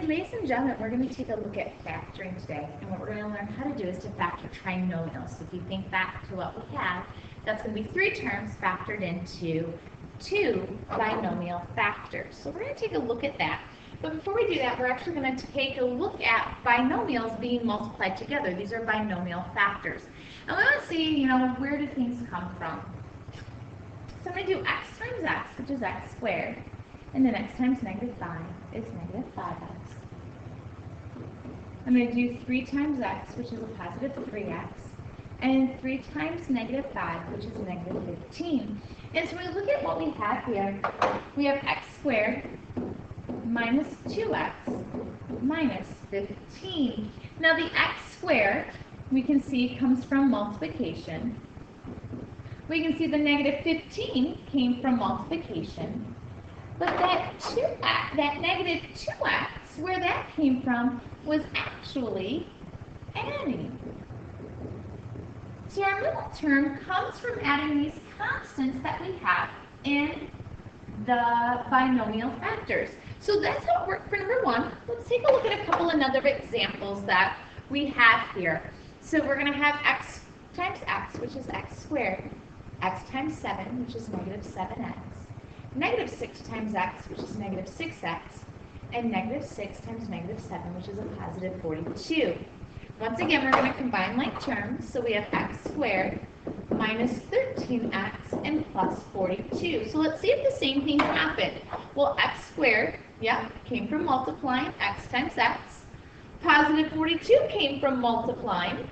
ladies and gentlemen, we're going to take a look at factoring today. And what we're going to learn how to do is to factor trinomials. So if you think back to what we had, that's going to be 3 terms factored into 2 binomial factors. So we're going to take a look at that. But before we do that, we're actually going to take a look at binomials being multiplied together. These are binomial factors. And we want to see, where do things come from? So I'm going to do x times x, which is x squared. And then x times negative 5 is negative 5x. I'm going to do 3 times x, which is a positive 3x. And 3 times negative 5, which is negative 15. And so when we look at what we have here, we have x squared minus 2x minus 15. Now the x squared, we can see, comes from multiplication. We can see the negative 15 came from multiplication. But that negative 2x, where that came from, was actually adding. So our middle term comes from adding these constants that we have in the binomial factors. So that's how it worked for number 1. Let's take a look at a couple of other examples that we have here. So we're going to have x times x, which is x squared, x times 7, which is negative 7x, negative 6 times x, which is negative 6x, and negative 6 times negative 7, which is a positive 42. Once again, we're going to combine like terms, so we have x squared minus 13x and plus 42. So let's see if the same thing happened. Well, x squared, came from multiplying x times x. Positive 42 came from multiplying.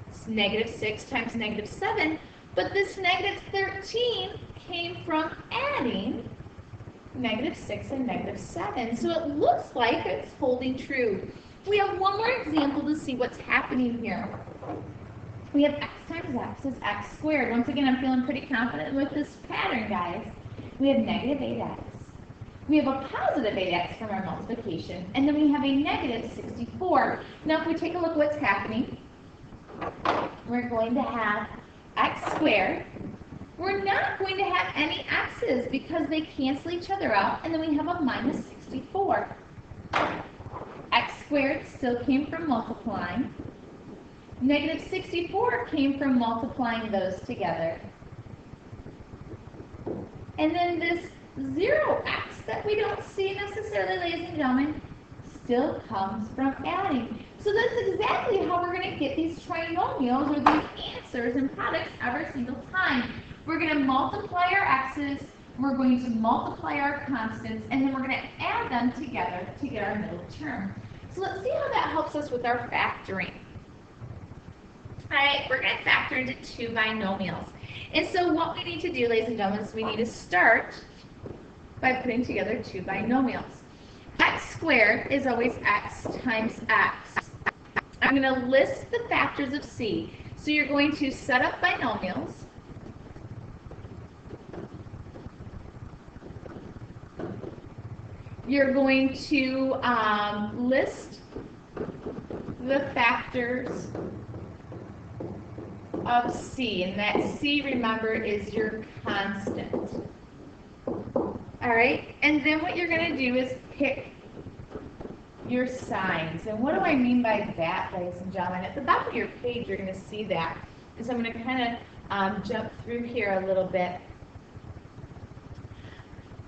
It's negative 6 times negative 7. But this negative 13 came from adding negative 6 and negative 7. So it looks like it's holding true. We have one more example to see what's happening here. We have x times x is x squared. Once again, I'm feeling pretty confident with this pattern, guys. We have negative 8x. We have a positive 8x from our multiplication. And then we have a negative 64. Now, if we take a look at what's happening, we're going to have x squared. We're not going to have any x's because they cancel each other out. And then we have a minus 64. X squared still came from multiplying. Negative 64 came from multiplying those together. And then this 0x that we don't see necessarily, ladies and gentlemen, still comes from adding. So that's exactly how we're going to get these trinomials or these answers and products every single time. We're going to multiply our x's, we're going to multiply our constants, and then we're going to add them together to get our middle term. So let's see how that helps us with our factoring. All right, we're going to factor into 2 binomials. And so what we need to do, ladies and gentlemen, is we need to start by putting together 2 binomials. X squared is always x times x. I'm going to list the factors of c. So you're going to set up binomials. You're going to list the factors of c, and that c, remember, is your constant. All right, and then what you're going to do is pick your signs. And what do I mean by that, ladies and gentlemen? At the bottom of your page, you're going to see that. And so I'm going to kind of jump through here a little bit.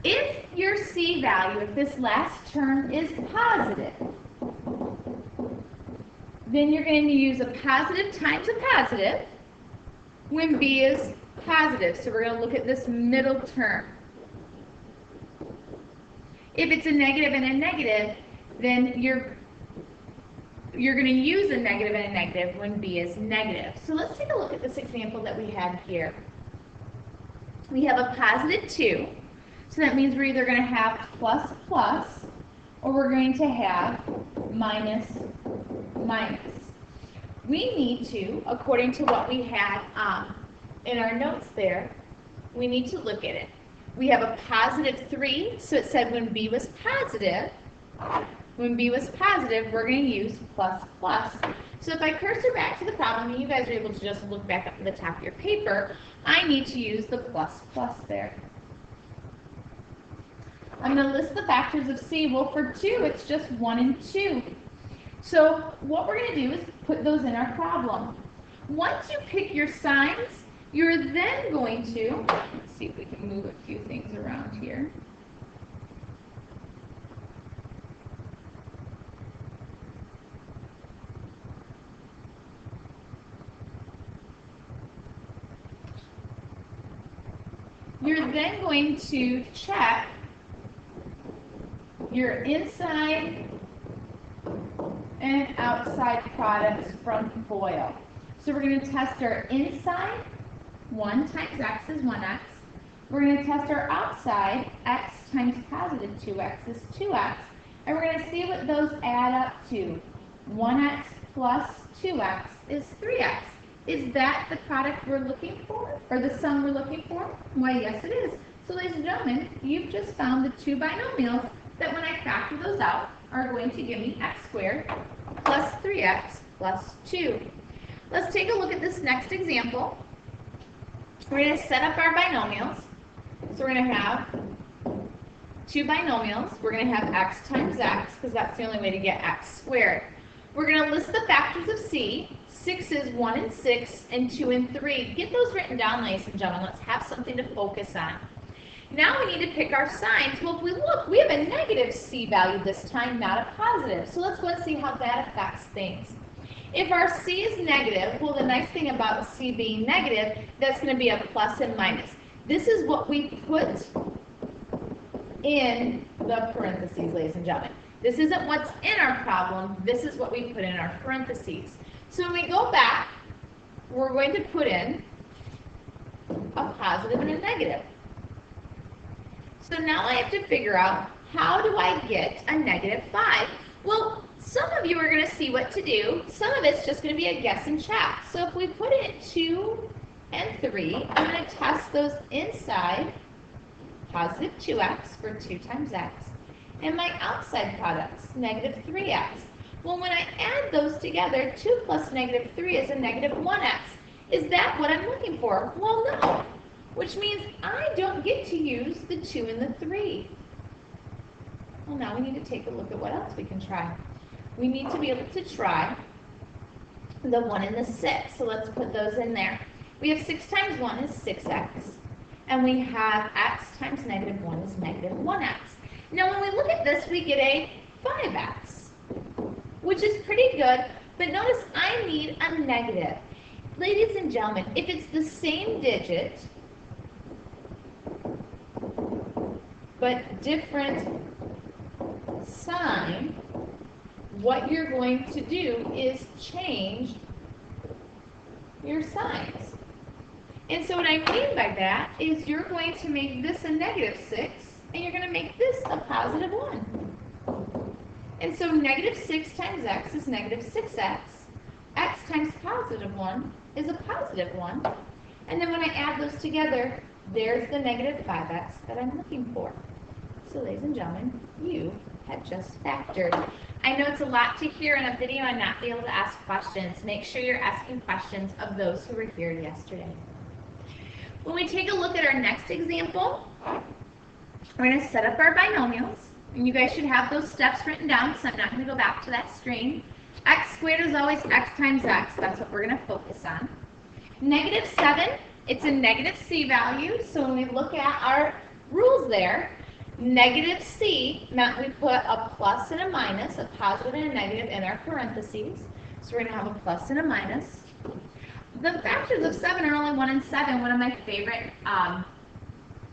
If your c value, if this last term is positive, then you're going to use a positive times a positive when b is positive. So we're going to look at this middle term. If it's a negative and a negative, then you're going to use a negative and a negative when b is negative. So let's take a look at this example that we had here. We have a positive 2. So that means we're either going to have plus plus, or we're going to have minus minus. We need to, according to what we had in our notes there, we need to look at it. We have a positive 3, so it said when b was positive, we're going to use plus plus. So if I cursor back to the problem, and you guys are able to just look back up at the top of your paper, I need to use the plus plus there. I'm going to list the factors of C. Well, for 2, it's just 1 and 2. So what we're going to do is put those in our problem. Once you pick your signs, you're then going to, let's see if we can move a few things around here. You're then going to check your inside and outside products from FOIL. So we're going to test our inside, 1 times x is 1x. We're going to test our outside, x times positive 2x is 2x. And we're going to see what those add up to. 1x plus 2x is 3x. Is that the product we're looking for, or the sum we're looking for? Why, yes it is. So ladies and gentlemen, you've just found the 2 binomials that when I factor those out are going to give me x squared plus 3x plus 2. Let's take a look at this next example. We're going to set up our binomials. So we're going to have 2 binomials. We're going to have x times x, because that's the only way to get x squared. We're going to list the factors of C. 6 is 1 and 6, and 2 and 3. Get those written down, ladies and gentlemen. Let's have something to focus on. Now we need to pick our signs. Well, if we look, we have a negative C value this time, not a positive. So let's go and see how that affects things. If our C is negative, well, the nice thing about C being negative, that's going to be a plus and minus. This is what we put in the parentheses, ladies and gentlemen. This isn't what's in our problem. This is what we put in our parentheses. So when we go back, we're going to put in a positive and a negative. So now I have to figure out, how do I get a negative 5? Well, some of you are going to see what to do. Some of it's just going to be a guess and check. So if we put in 2 and 3, I'm going to test those inside, positive 2x for 2 times x, and my outside products, negative 3x. Well, when I add those together, 2 plus negative 3 is a negative 1x. Is that what I'm looking for? Well, no. Which means I don't get to use the 2 and the 3. Well, now we need to take a look at what else we can try. We need to be able to try the 1 and the 6. So let's put those in there. We have 6 times 1 is 6x. And we have x times negative 1 is negative 1x. Now, when we look at this, we get a 5x, which is pretty good. But notice I need a negative. Ladies and gentlemen, if it's the same digit, but different sign, what you're going to do is change your signs. And so what I mean by that is you're going to make this a negative 6, and you're going to make this a positive 1. And so negative 6 times x is negative 6x. X times positive 1 is a positive 1. And then when I add those together, there's the negative 5x that I'm looking for. So ladies and gentlemen, you have just factored. I know it's a lot to hear in a video and not be able to ask questions. Make sure you're asking questions of those who were here yesterday. When we take a look at our next example, we're going to set up our binomials. And you guys should have those steps written down, so I'm not going to go back to that screen. X squared is always x times x. That's what we're going to focus on. Negative 7, it's a negative C value. So when we look at our rules there, negative C meant we put a plus and a minus, a positive and a negative in our parentheses. So we're going to have a plus and a minus. The factors of 7 are only 1 and 7, one of my favorite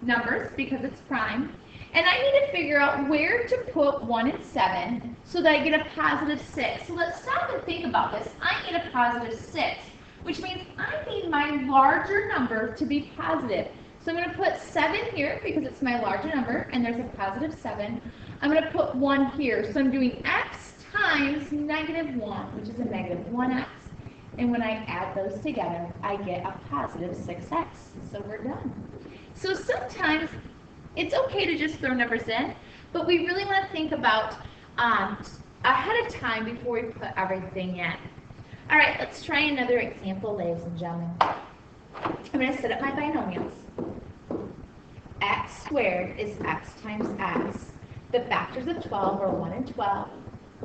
numbers because it's prime. And I need to figure out where to put 1 and 7 so that I get a positive 6. So let's stop and think about this. I need a positive 6, which means I need my larger number to be positive. So I'm going to put 7 here because it's my larger number, and there's a positive 7. I'm going to put 1 here. So I'm doing x times negative 1, which is a negative 1x. And when I add those together, I get a positive 6x. So we're done. So sometimes it's okay to just throw numbers in, but we really want to think about ahead of time before we put everything in. All right, let's try another example, ladies and gentlemen. I'm going to set up my binomials. x squared is x times x. The factors of 12 are 1 and 12,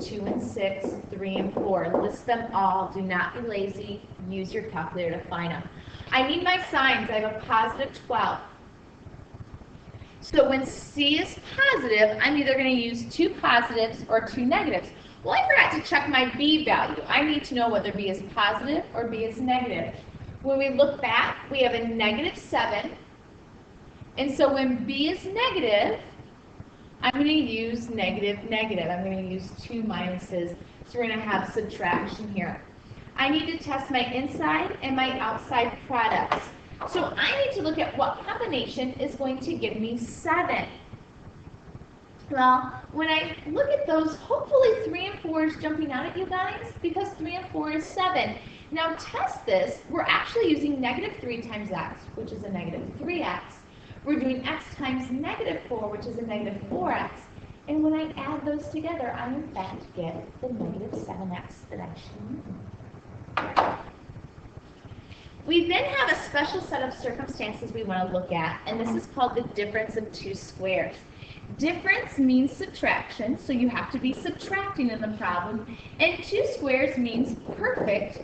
2 and 6, 3 and 4. List them all. Do not be lazy. Use your calculator to find them. I need my signs. I have a positive 12. So when C is positive, I'm either going to use 2 positives or 2 negatives. Well, I forgot to check my B value. I need to know whether B is positive or B is negative. When we look back, we have a negative 7. And so when B is negative, I'm going to use negative, negative. I'm going to use 2 minuses. So we're going to have subtraction here. I need to test my inside and my outside products. So I need to look at what combination is going to give me 7. Well, when I look at those, hopefully 3 and 4 is jumping out at you guys, because 3 and 4 is 7. Now test this. We're actually using negative 3 times x, which is a negative 3x. We're doing x times negative 4, which is a negative 4x. And when I add those together, I in fact get the negative 7x that I should use. We then have a special set of circumstances we want to look at, and this is called the difference of 2 squares. Difference means subtraction, so you have to be subtracting in the problem, and 2 squares means perfect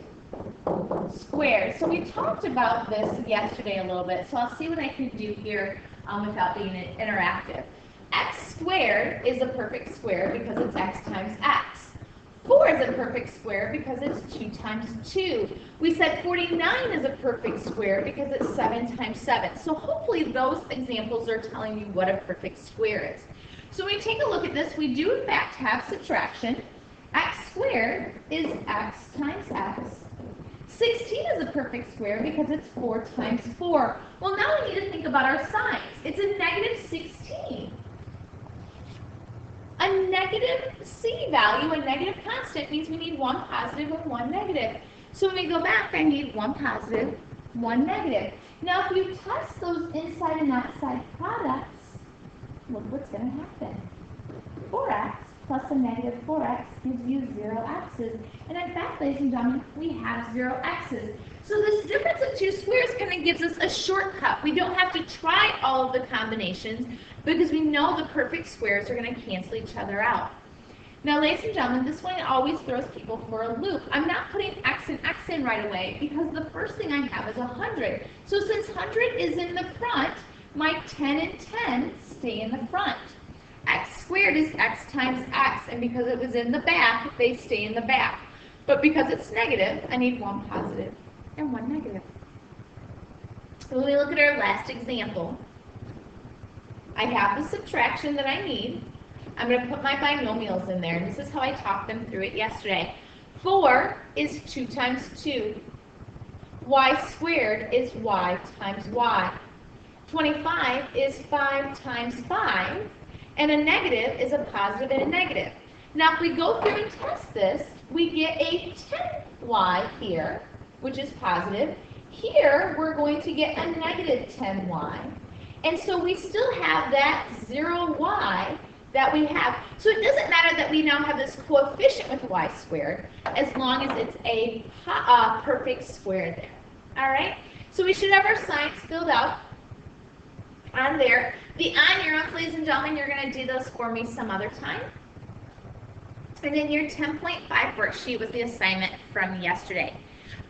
squares. So we talked about this yesterday a little bit, so I'll see what I can do here without being interactive. X squared is a perfect square because it's x times x. 4 is a perfect square because it's 2 times 2. We said 49 is a perfect square because it's 7 times 7. So hopefully those examples are telling you what a perfect square is. So when we take a look at this, we do in fact have subtraction. X squared is x times x. 16 is a perfect square because it's 4 times 4. Well, now we need to think about our signs. It's a negative 16. A negative C value, a negative constant, means we need 1 positive and 1 negative. So when we go back, I need 1 positive, 1 negative. Now if you test those inside and outside products, look what's going to happen. 4x plus a negative 4x gives you 0 x's. And in fact, ladies and gentlemen, we have 0 x's. So this difference of 2 squares kind of gives us a shortcut. We don't have to try all of the combinations because we know the perfect squares are going to cancel each other out. Now, ladies and gentlemen, this one always throws people for a loop. I'm not putting x and x in right away because the first thing I have is 100. So since 100 is in the front, my 10 and 10 stay in the front. X squared is x times x, and because it was in the back, they stay in the back. But because it's negative, I need 1 positive and 1 negative. When we look at our last example, I have the subtraction that I need. I'm going to put my binomials in there, and this is how I talked them through it yesterday. 4 is 2 times 2. Y squared is y times y. 25 is 5 times 5. And a negative is a positive and a negative. Now, if we go through and test this, we get a 10y here, which is positive. Here, we're going to get a negative 10y. And so we still have that 0y that we have. So it doesn't matter that we now have this coefficient with y squared, as long as it's a perfect square there. All right? So we should have our signs filled out on there. The on your own, ladies and gentlemen, you're going to do those for me some other time. And then your 10.5 worksheet was the assignment from yesterday.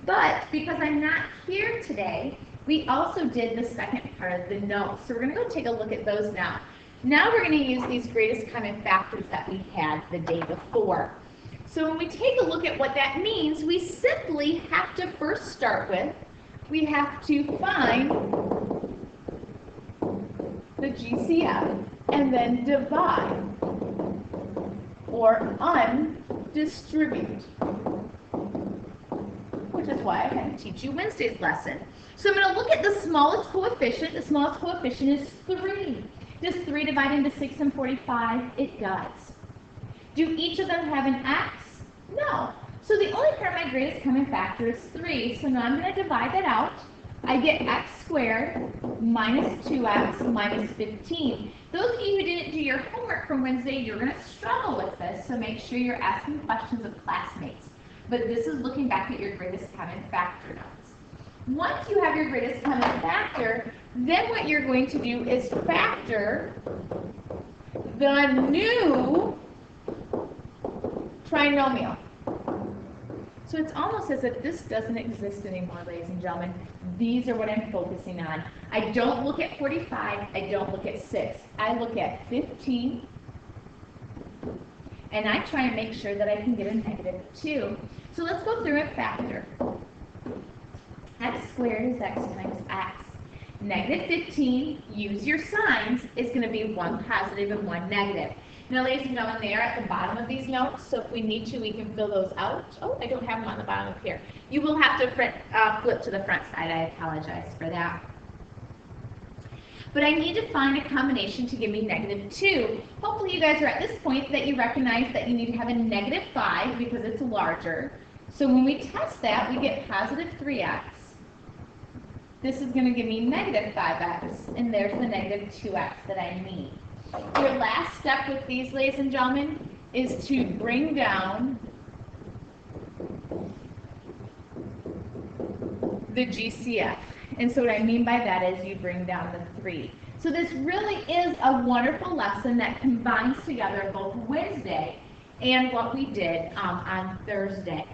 But because I'm not here today, we also did the second part of the notes. So we're going to go take a look at those now. Now we're going to use these greatest common factors that we had the day before. So when we take a look at what that means, we simply have to first start with, we have to find the GCF and then divide or undistribute, which is why I had to teach you Wednesday's lesson. So I'm going to look at the smallest coefficient. The smallest coefficient is 3. Does 3 divide into 6 and 45? It does. Do each of them have an x? No. So the only part of my greatest common factor is 3. So now I'm going to divide that out. I get x squared minus 2x minus 15. Those of you who didn't do your homework from Wednesday, you're going to struggle with this, so make sure you're asking questions of classmates. But this is looking back at your greatest common factor notes. Once you have your greatest common factor, Then what you're going to do is factor the new trinomial. So it's almost as if this doesn't exist anymore, ladies and gentlemen. These are what I'm focusing on. I don't look at 45, I don't look at 6. I look at 15, and I try and make sure that I can get a negative 2. So let's go through and factor. X squared is x times x. Negative 15, use your signs, is going to be 1 positive and 1 negative. Now, ladies and gentlemen, they are at the bottom of these notes, so if we need to, we can fill those out. Oh, I don't have them on the bottom of here. You will have to flip to the front side. I apologize for that. But I need to find a combination to give me negative 2. Hopefully, you guys are at this point that you recognize that you need to have a negative 5 because it's larger. So when we test that, we get positive 3x. This is going to give me negative 5x, and there's the negative 2x that I need. Your last step with these, ladies and gentlemen, is to bring down the GCF. And so what I mean by that is you bring down the 3. So this really is a wonderful lesson that combines together both Wednesday and what we did on Thursday.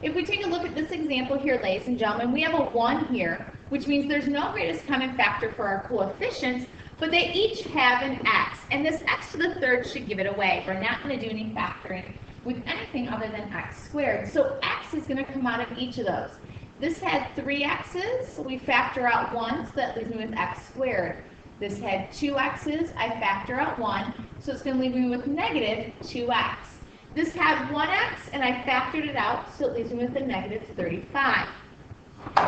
If we take a look at this example here, ladies and gentlemen, we have a 1 here, which means there's no greatest common factor for our coefficients, but they each have an x, and this x to the third should give it away. We're not going to do any factoring with anything other than x squared. So x is going to come out of each of those. This had 3 x's, so we factor out 1, so that leaves me with x squared. This had 2 x's, I factor out 1, so it's going to leave me with negative 2x. This had 1x, and I factored it out, so it leaves me with a negative 35.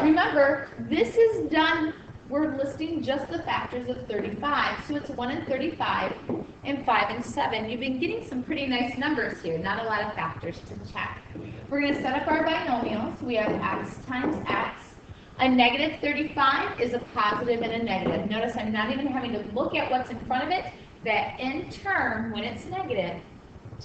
Remember, this is done, we're listing just the factors of 35, so it's 1 and 35, and 5 and 7. You've been getting some pretty nice numbers here, not a lot of factors to check. We're going to set up our binomials. We have x times x. A negative 35 is a positive and a negative. Notice I'm not even having to look at what's in front of it. That in turn, when it's negative,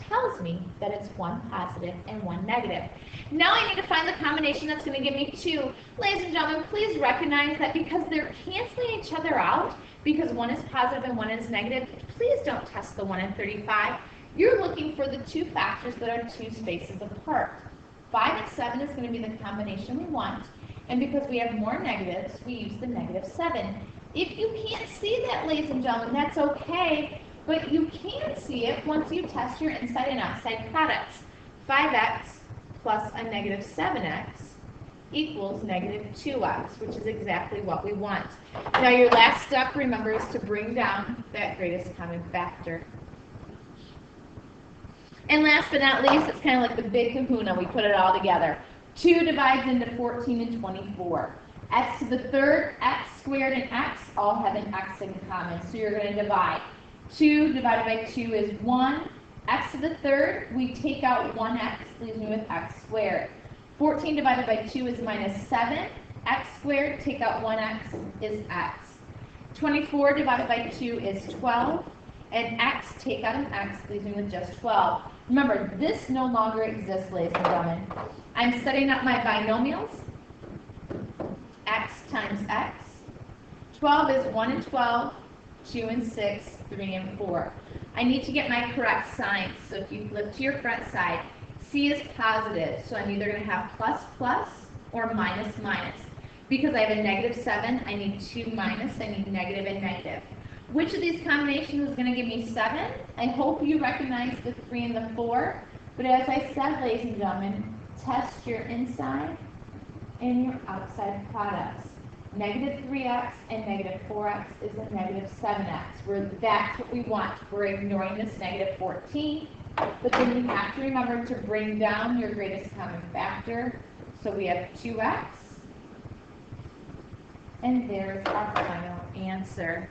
tells me that it's 1 positive and 1 negative. Now I need to find the combination that's going to give me 2. Ladies and gentlemen, please recognize that because they're canceling each other out, because 1 is positive and 1 is negative, please don't test the 1 and 35. You're looking for the 2 factors that are 2 spaces apart. 5 and 7 is going to be the combination we want, and because we have more negatives, we use the negative 7. If you can't see that, ladies and gentlemen, that's okay. But you can see it once you test your inside and outside products. 5x plus a negative 7x equals negative 2x, which is exactly what we want. Now your last step, remember, is to bring down that greatest common factor. And last but not least, it's kind of like the big kahuna. We put it all together. 2 divides into 14 and 24. X to the third, x squared, and x all have an x in common, so you're going to divide. 2 divided by 2 is 1. X to the third, we take out 1x, leaves me with x squared. 14 divided by 2 is minus 7. X squared, take out 1x, is x. 24 divided by 2 is 12. And x, take out an x, leaves me with just 12. Remember, this no longer exists, ladies and gentlemen. I'm setting up my binomials. X times x. 12 is 1 and 12. 2 and 6, 3 and 4. I need to get my correct signs, so if you flip to your front side, C is positive, so I'm either going to have plus plus or minus minus. Because I have a negative 7, I need 2 minus, I need negative and negative. Which of these combinations is going to give me 7? I hope you recognize the 3 and the 4, but as I said, ladies and gentlemen, test your inside and your outside products. Negative 3x and negative 4x is a negative 7x. That's what we want. We're ignoring this negative 14, but then you have to remember to bring down your greatest common factor. So we have 2x, and there's our final answer.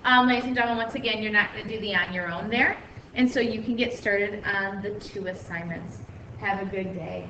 Ladies and gentlemen, once again, you're not going to do the on your own there, and so you can get started on the 2 assignments. Have a good day.